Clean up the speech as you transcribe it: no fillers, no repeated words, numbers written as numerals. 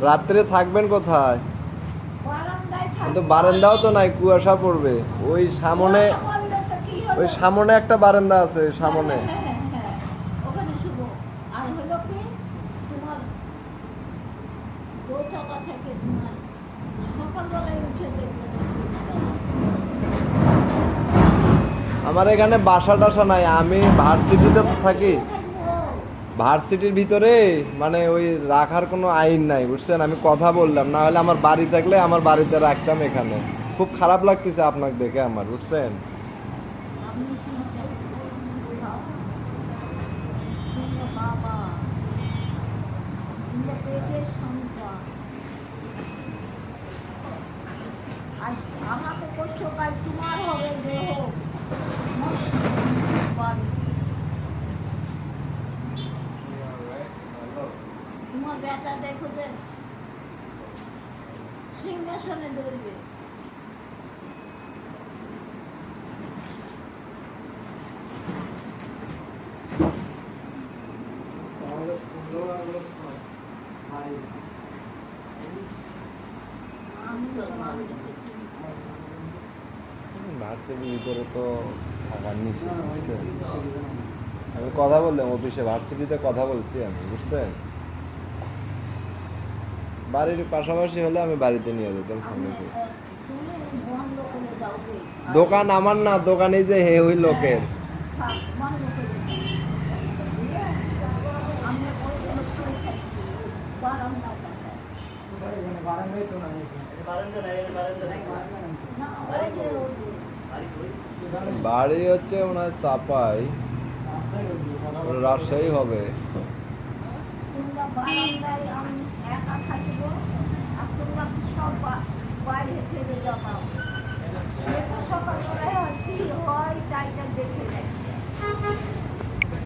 রাত্রে থাকবেন কোথায়? কিন্তু বারান্দাও তো নাই, কুয়াশা পড়বে। ওই সামনে একটা বারান্দা আছে সামনে। আমার এখানে বাসা টাসা নাই, আমি ভার্সিটিতে তো থাকি। ভার্সিটির ভিতরে মানে ওই রাখার কোনো আইন নাই, বুঝছেন? আমি কথা বললাম, না হলে আমার বাড়ি থাকলে আমার বাড়িতে রাখতাম। এখানে খুব খারাপ লাগতেছে আপনাকে দেখে আমার, বুঝছেন? আমাকে করছো কাজ, তোমার হবে দেহ। তোমার বেটা দেখো যে সিংহাসনে ধরবে। ভার্সিটির ভিতরে তো থাকার নিষেধ, বুঝছেন? আমি কথা বললাম অফিসে, ভার্সিটিতে কথা বলছি আমি, বুঝছেন? বাড়ির পাশাপাশি হলে আমি বাড়িতে নিয়ে যেতাম সঙ্গে। দোকান আমার না, দোকানে যে হে ওই লোকের। বাড়ি হচ্ছে ওনার চাপাই, রাজশাহী হবে। একা থাকিব আর তোমরা সব বাইরে ফেলে যাও।